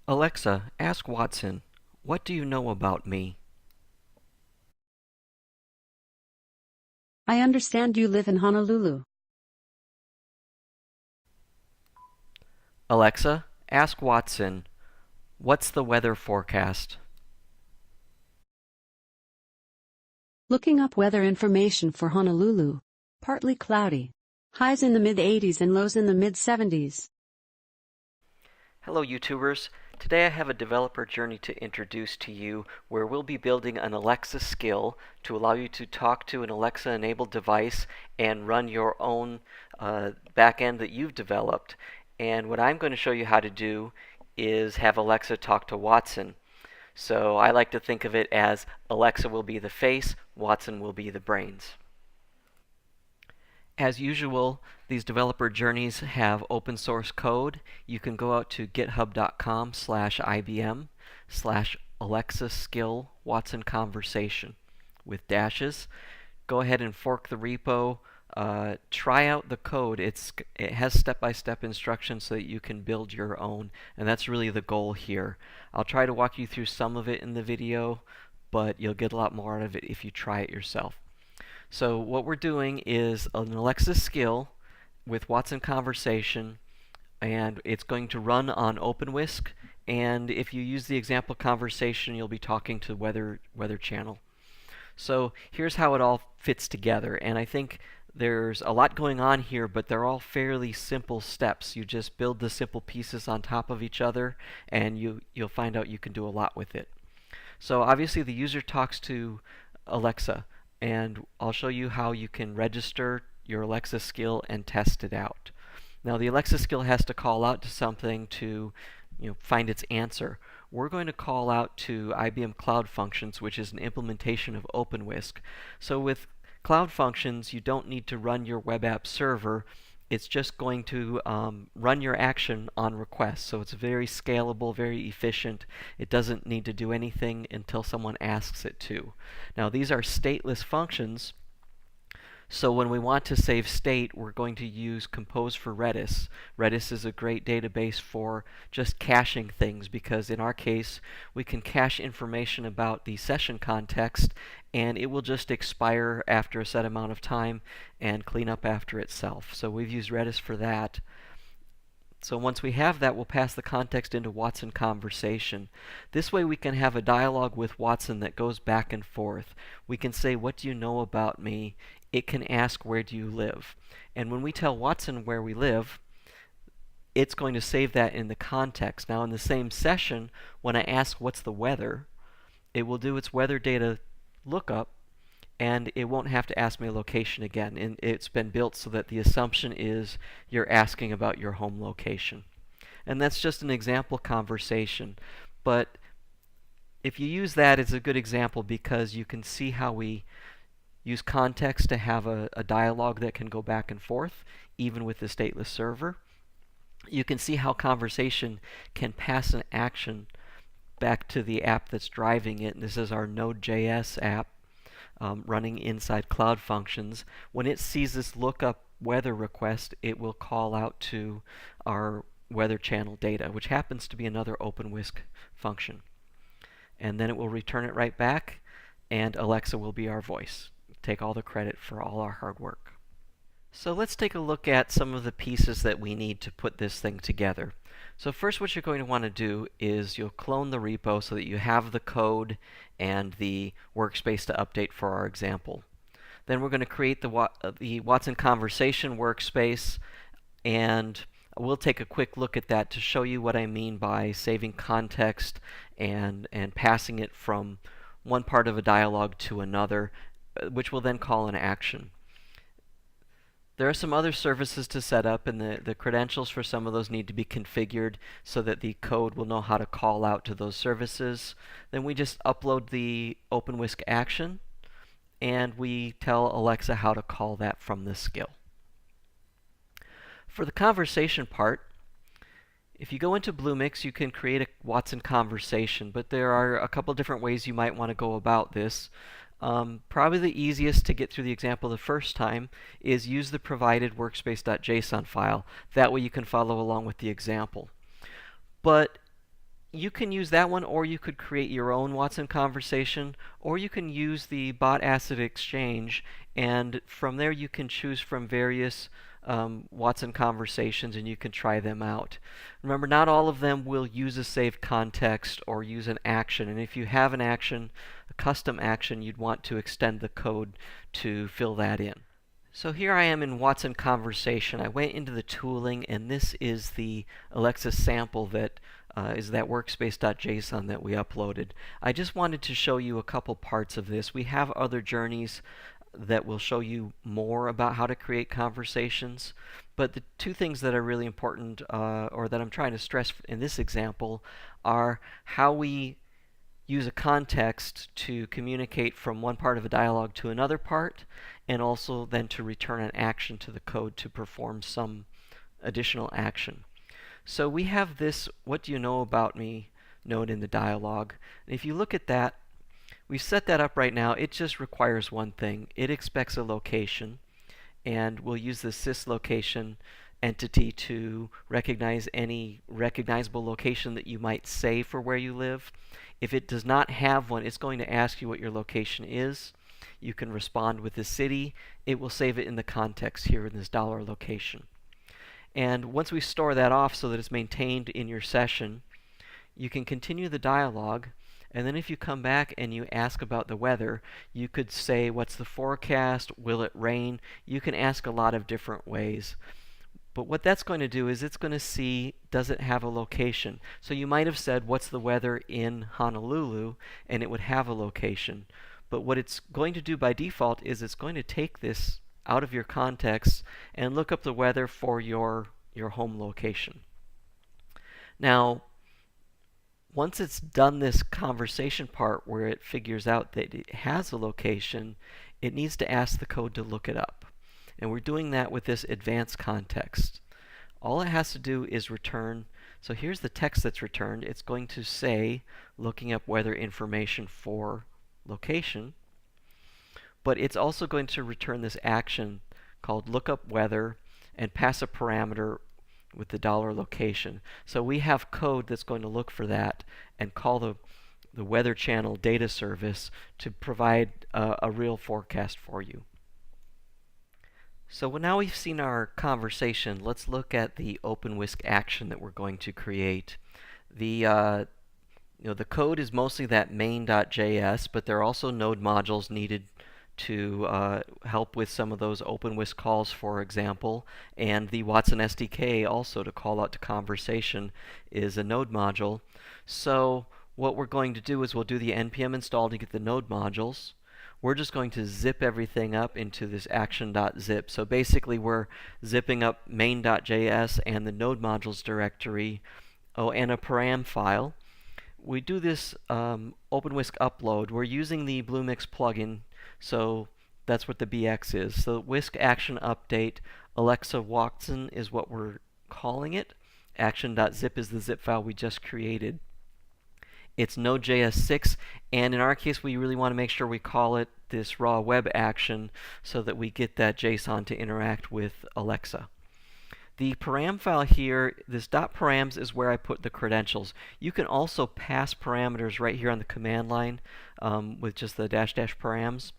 Alexa, ask Watson, what do you know about me? I understand you live in Honolulu. Alexa, ask Watson, what's the weather forecast? Looking up weather information for Honolulu. Partly cloudy. Highs in the mid-80s and lows in the mid-70s. Hello YouTubers. Today I have a developer journey to introduce to you where we'll be building an Alexa skill to allow you to talk to an Alexa enabled device and run your own backend that you've developed. And what I'm going to show you how to do is have Alexa talk to Watson. So I like to think of it as Alexa will be the face, Watson will be the brains. As usual, these developer journeys have open source code. You can go out to github.com/IBM/Alexa skill Watson conversation with dashes. Go ahead and fork the repo. Try out the code. It has step-by-step instructions so that you can build your own, and that's really the goal here. I'll try to walk you through some of it in the video, but you'll get a lot more out of it if you try it yourself. So what we're doing is an Alexa skill with Watson Conversation, and it's going to run on OpenWhisk. And if you use the example conversation, you'll be talking to Weather Channel. So here's how it all fits together. And I think there's a lot going on here, but they're all fairly simple steps. You just build the simple pieces on top of each other, and you'll find out you can do a lot with it. So obviously the user talks to Alexa, and I'll show you how you can register your Alexa skill and test it out. Now the Alexa skill has to call out to something to find its answer. We're going to call out to IBM Cloud Functions, which is an implementation of OpenWhisk. So with Cloud Functions, you don't need to run your web app server. It's just going to run your action on request. So it's very scalable, very efficient. It doesn't need to do anything until someone asks it to. Now these are stateless functions. So when we want to save state, we're going to use Compose for Redis. Redis is a great database for just caching things because in our case, we can cache information about the session context and it will just expire after a set amount of time and clean up after itself. So we've used Redis for that. So once we have that, we'll pass the context into Watson Conversation. This way we can have a dialogue with Watson that goes back and forth. We can say, what do you know about me? It can ask, where do you live? And when we tell Watson where we live, it's going to save that in the context. Now in the same session, when I ask what's the weather, it will do its weather data lookup and it won't have to ask me a location again. And it's been built so that the assumption is you're asking about your home location. And that's just an example conversation. But if you use that, it's a good example because you can see how we use context to have a dialogue that can go back and forth, even with the stateless server. You can see how conversation can pass an action back to the app that's driving it. And this is our Node.js app. Running inside Cloud Functions. When it sees this lookup weather request, it will call out to our Weather Channel data, which happens to be another OpenWhisk function. And then it will return it right back, and Alexa will be our voice. Take all the credit for all our hard work. So let's take a look at some of the pieces that we need to put this thing together. So first what you're going to want to do is you'll clone the repo so that you have the code and the workspace to update for our example. Then we're going to create the Watson Conversation workspace, and we'll take a quick look at that to show you what I mean by saving context and passing it from one part of a dialogue to another, which we'll then call an action. There are some other services to set up, and the credentials for some of those need to be configured so that the code will know how to call out to those services. Then we just upload the OpenWhisk action, and we tell Alexa how to call that from this skill. For the conversation part, if you go into Bluemix, you can create a Watson conversation, but there are a couple different ways you might want to go about this. Probably the easiest to get through the example the first time is use the provided workspace.json file. That way you can follow along with the example. But You can use that one, or you could create your own Watson conversation, or you can use the Bot Asset Exchange, and from there you can choose from various Watson conversations and you can try them out. Remember, not all of them will use a saved context or use an action, and if you have an action, a custom action, you'd want to extend the code to fill that in. So here I am in Watson Conversation. I went into the tooling, and this is the Alexa sample that is that workspace.json that we uploaded. I just wanted to show you a couple parts of this. We have other journeys that will show you more about how to create conversations, but the two things that are really important, or that I'm trying to stress in this example, are how we use a context to communicate from one part of a dialogue to another part, and also then to return an action to the code to perform some additional action. So we have this "what do you know about me" node in the dialogue. And if you look at that, we've set that up right now. It just requires one thing. It expects a location, and we'll use the sysLocation entity to recognize any recognizable location that you might say for where you live. If it does not have one, it's going to ask you what your location is. You can respond with the city. It will save it in the context here in this $location. And once we store that off so that it's maintained in your session, you can continue the dialogue. And then if you come back and you ask about the weather, you could say, what's the forecast? Will it rain? You can ask a lot of different ways. But what that's going to do is it's going to see, does it have a location? So you might have said, what's the weather in Honolulu? And it would have a location. But what it's going to do by default is it's going to take this out of your context and look up the weather for your home location. Now, once it's done this conversation part where it figures out that it has a location, it needs to ask the code to look it up. And we're doing that with this advanced context. All it has to do is return. So here's the text that's returned. It's going to say, looking up weather information for location. But it's also going to return this action called lookup weather and pass a parameter with the $location. So we have code that's going to look for that and call the Weather Channel data service to provide a real forecast for you. So now we've seen our conversation, let's look at the OpenWhisk action that we're going to create. The code is mostly that main.js, but there are also node modules needed to help with some of those OpenWhisk calls, for example, and the Watson SDK also to call out to conversation is a node module. So what we're going to do is we'll do the npm install to get the node modules. We're just going to zip everything up into this action.zip. So basically we're zipping up main.js and the node modules directory, and a param file. We do this OpenWhisk upload. We're using the Bluemix plugin, so that's what the BX is. So Whisk action update, Alexa Watson is what we're calling it. Action.zip is the zip file we just created. It's Node.js 6, and in our case we really want to make sure we call it this raw web action so that we get that JSON to interact with Alexa. The param file here, this .params is where I put the credentials. You can also pass parameters right here on the command line with just the --params,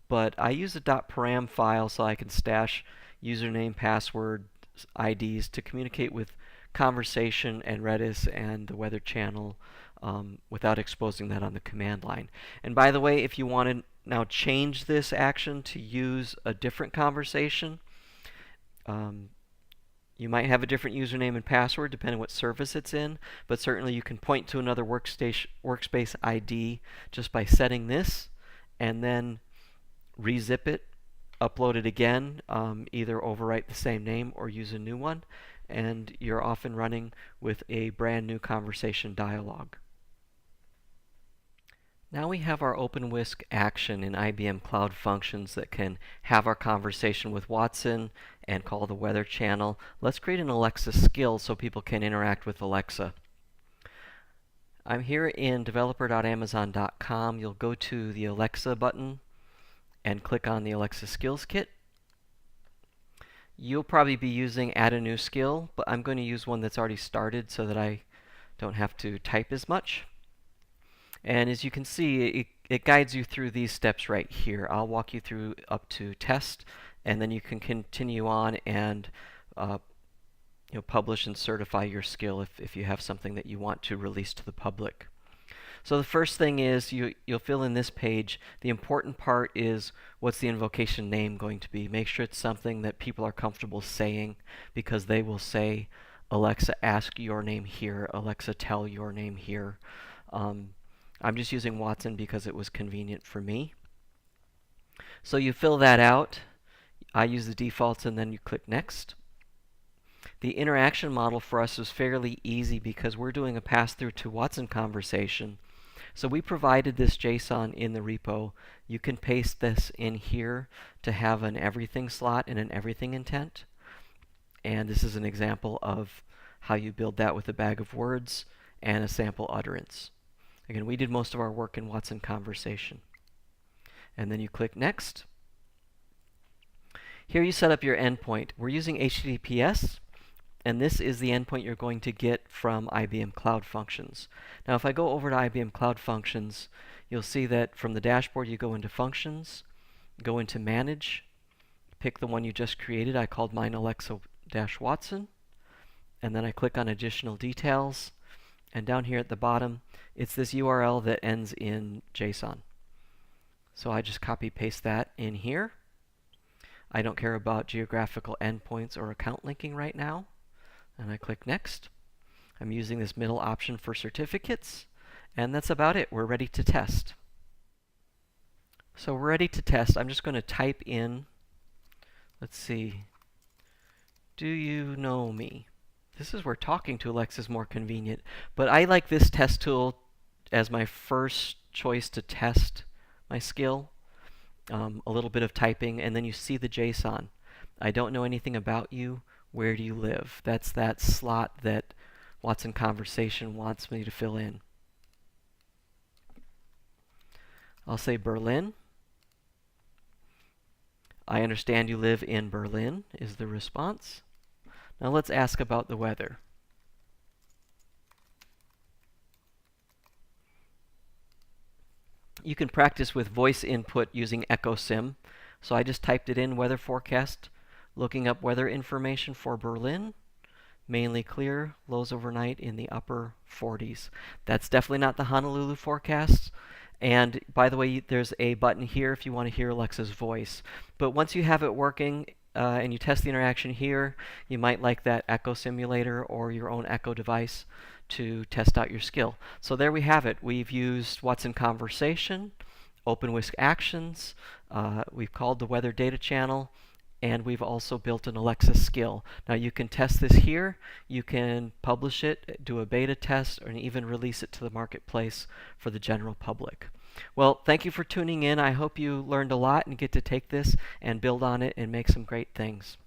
but I use a .param file so I can stash username, password, IDs to communicate with conversation and Redis and the Weather Channel without exposing that on the command line. And by the way, if you want to now change this action to use a different conversation, you might have a different username and password depending on what service it's in, but certainly you can point to another workspace ID just by setting this and then rezip it, upload it again, either overwrite the same name or use a new one, and you're off and running with a brand new conversation dialog. Now we have our OpenWhisk action in IBM Cloud Functions that can have our conversation with Watson and call the Weather Channel. Let's create an Alexa skill so people can interact with Alexa. I'm here in developer.amazon.com. You'll go to the Alexa button and click on the Alexa Skills Kit. You'll probably be using Add a New Skill, but I'm going to use one that's already started so that I Don't have to type as much. And as you can see, it guides you through these steps right here. I'll walk you through up to test, and then you can continue on and publish and certify your skill if you have something that you want to release to the public. So the first thing is you'll fill in this page. The important part is what's the invocation name going to be. Make sure it's something that people are comfortable saying, because they will say, Alexa, ask your name here. Alexa, tell your name here. I'm just using Watson because it was convenient for me. So you fill that out. I use the defaults, and then you click Next. The interaction model for us is fairly easy because we're doing a pass-through to Watson Conversation. So we provided this JSON in the repo. You can paste this in here to have an everything slot and an everything intent. And this is an example of how you build that with a bag of words and a sample utterance. Again, we did most of our work in Watson Conversation. And then you click Next. Here you set up your endpoint. We're using HTTPS, and this is the endpoint you're going to get from IBM Cloud Functions. Now, if I go over to IBM Cloud Functions, you'll see that from the dashboard you go into Functions, go into Manage, pick the one you just created. I called mine Alexa-Watson, and then I click on Additional Details, and down here at the bottom, it's this URL that ends in JSON. So I just copy-paste that in here. I don't care about geographical endpoints or account linking right now. And I click Next. I'm using this middle option for certificates. And that's about it. We're ready to test. So we're ready to test. I'm just going to type in, let's see, do you know me? This is where talking to Alexa is more convenient. But I like this test tool as my first choice to test my skill. A little bit of typing, and then you see the JSON. I don't know anything about you. Where do you live? That's that slot that Watson Conversation wants me to fill in. I'll say Berlin. I understand you live in Berlin is the response. Now let's ask about the weather. You can practice with voice input using EchoSim. So I just typed it in, weather forecast, looking up weather information for Berlin. Mainly clear, lows overnight in the upper 40s. That's definitely not the Honolulu forecast. And by the way, there's a button here if you want to hear Alexa's voice. But once you have it working and you test the interaction here, you might like that Echo simulator or your own Echo device to test out your skill. So there we have it. We've used Watson Conversation, OpenWhisk Actions, we've called the Weather Data Channel, and we've also built an Alexa skill. Now you can test this here, you can publish it, do a beta test, or even release it to the marketplace for the general public. Well, thank you for tuning in. I hope you learned a lot and get to take this and build on it and make some great things.